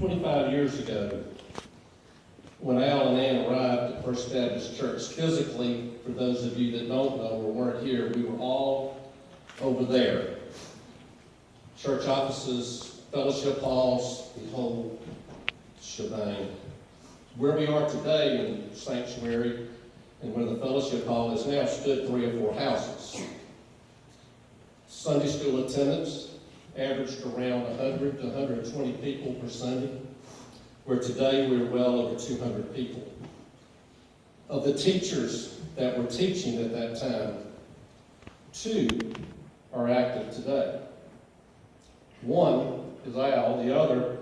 25 years ago, when Al and Ann arrived at First Baptist Church, physically, for those of you that don't know or weren't here, we were all over there. Church offices, fellowship halls, the whole shebang. Where we are today in Sanctuary and where the fellowship hall is now stood 3 or 4 houses. Sunday school attendance averaged around 100 to 120 people per Sunday, where today we're well over 200 people. Of the teachers that were teaching at that time, 2 are active today. One is Al, the other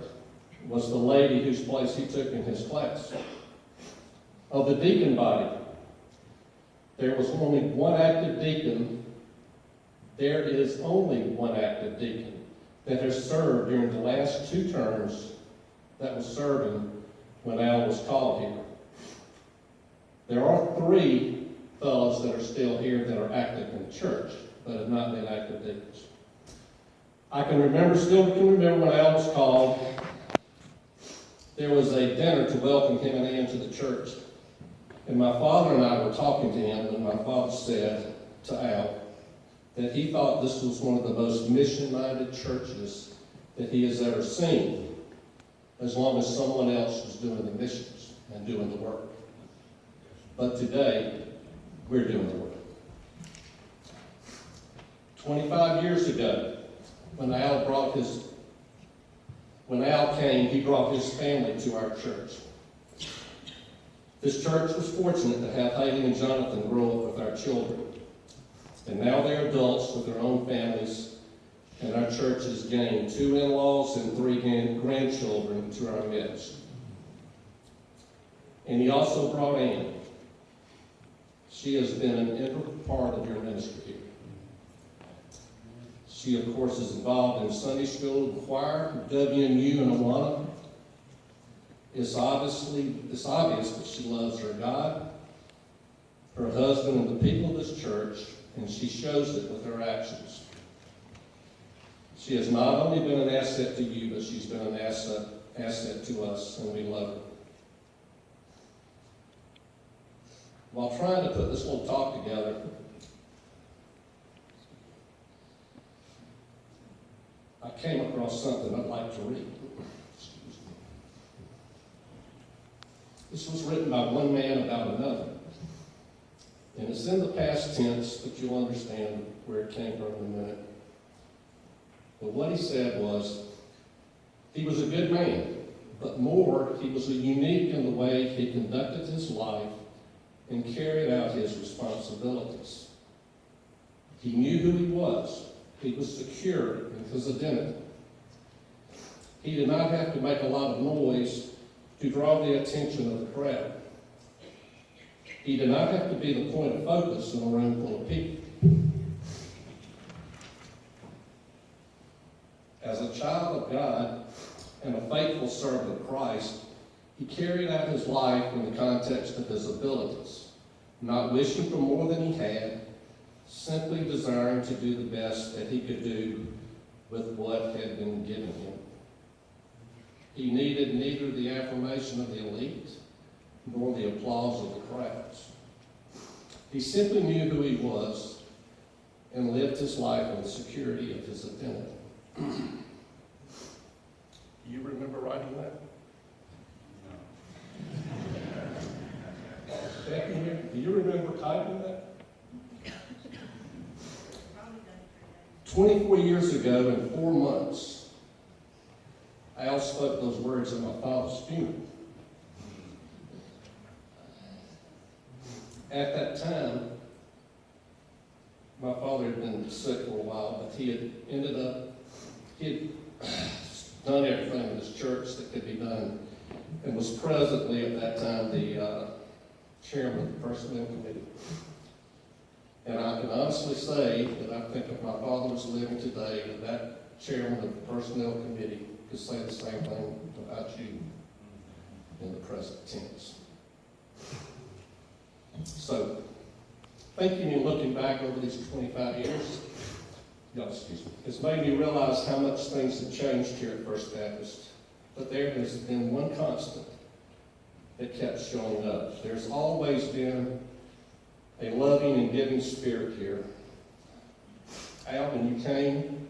was the lady whose place he took in his class. Of the deacon body, there was only one active deacon. There is only one active deacon that has served during the last 2 terms that was serving when Al was called here. There are 3 fellows that are still here that are active in the church, but have not been active deacons. I still can remember when Al was called, there was a dinner to welcome him and Ann to the church. And my father and I were talking to him, and my father said to Al that he thought this was one of the most mission-minded churches that he has ever seen, as long as someone else was doing the missions and doing the work. But today, we're doing the work. 25 years ago, when Al came, he brought his family to our church. This church was fortunate to have Haley and Jonathan grow up with our children. And now they're adults with their own families, and our church has gained 2 in-laws and 3 grandchildren to our midst. And he also brought Ann. She has been an integral part of your ministry here. She, of course, is involved in Sunday school and choir, WMU and Awana. It's obvious that she loves her God, her husband, and the people of this church, and she shows it with her actions. She has not only been an asset to you, but she's been an asset to us, and we love her. While trying to put this little talk together, I came across something I'd like to read. This was written by one man about another. And it's in the past tense, but you'll understand where it came from in a minute. But what he said was, he was a good man, but more, he was unique in the way he conducted his life and carried out his responsibilities. He knew who he was. He was secure in his identity. He did not have to make a lot of noise to draw the attention of the crowd. He did not have to be the point of focus in a room full of people. As a child of God and a faithful servant of Christ, he carried out his life in the context of his abilities, not wishing for more than he had, simply desiring to do the best that he could do with what had been given him. He needed neither the affirmation of the elite nor the applause of the crowds. He simply knew who he was and lived his life in the security of his identity. Do you remember writing that? No. Becky, do you remember typing that? 24 years ago, in 4 months, Al spoke those words at my father's funeral. At that time, my father had been sick for a while, but he had done everything in his church that could be done, and was presently at that time the chairman of the personnel committee. And I can honestly say that I think if my father was living today, that chairman of the personnel committee could say the same thing about you in the present tense. So, thinking and looking back over these 25 years, it's made me realize how much things have changed here at First Baptist but there has been one constant that kept showing up. There's always been a loving and giving spirit here. Al, when you came,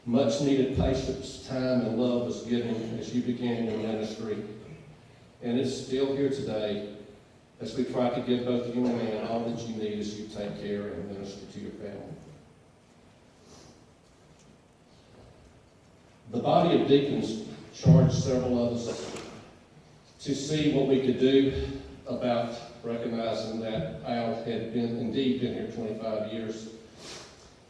much needed patience, time, and love was given as you began your ministry. And it's still here today as we try to give both you and Ann all that you need as you take care and minister to your family. The body of deacons charged several of us to see what we could do about recognizing that Al had indeed been here 25 years.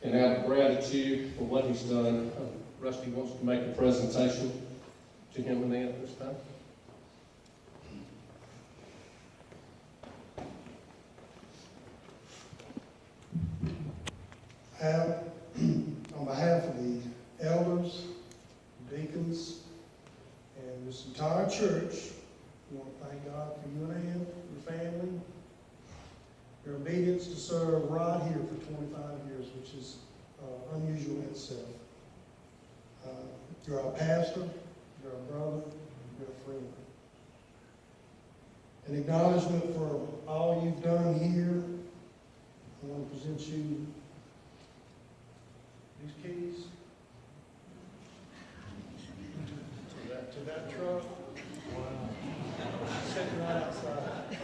And out of gratitude for what he's done, Rusty wants to make a presentation to him and Ann at this time. Al, on behalf of the elders, deacons, and this entire church, we want to thank God for you and Ann, your family, your obedience to serve right here for 25 years, which is unusual in itself. You're our pastor, you're our brother, you're a friend. In acknowledgement for all you've done here, I want to present you these keys to that truck. Wow. Sitting right outside.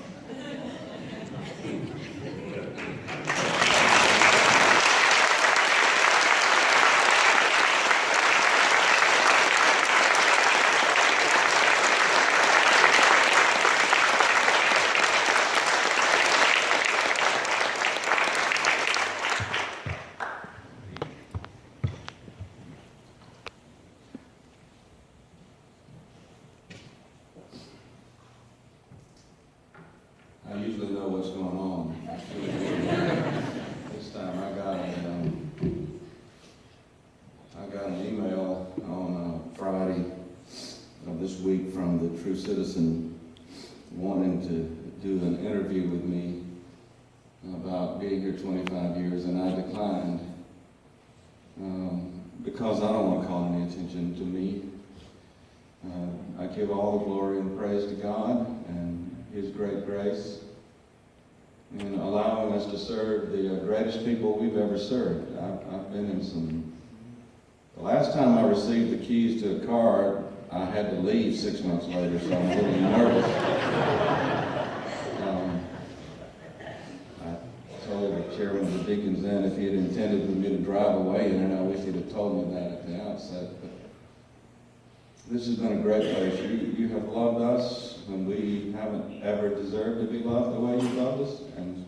I usually know what's going on. This time I got an email on Friday of this week from the True Citizen wanting to do an interview with me about being here 25 years, and I declined because I don't want to call any attention to me. I give all the glory and praise to God and His great grace in allowing us to serve the greatest people we've ever served. I've been in some... The last time I received the keys to a car, I had to leave 6 months later, so I'm a little nervous. I told the chairman of the deacons then if he had intended for me to drive away, and I wish he'd have told me that at the outset. But this has been a great place. You have loved us when we haven't ever deserved to be loved the way you've loved us, and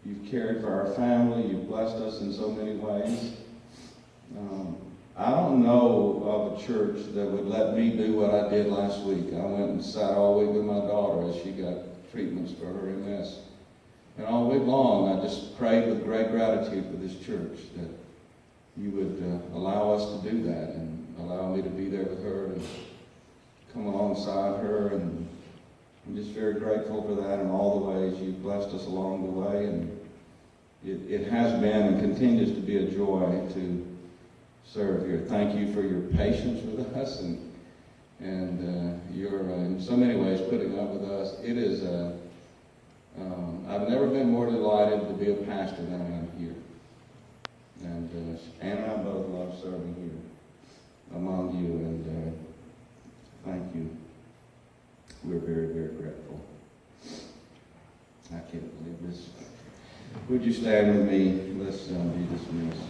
you've cared for our family. You've blessed us in so many ways. I don't know of a church that would let me do what I did last week. I went and sat all week with my daughter as she got treatments for her MS. And all week long, I just prayed with great gratitude for this church that you would allow us to do that and allow me to be there with her and come alongside her. And I'm just very grateful for that and all the ways you've blessed us along the way. And it has been and continues to be a joy to serve here. Thank you for your patience with us and your, in so many ways, putting up with us. It is, I've never been more delighted to be a pastor than I am here. And Ann and I both love serving here among you, and thank you. We're very, very grateful. I can't believe this. Would you stand with me? Let's be dismissed.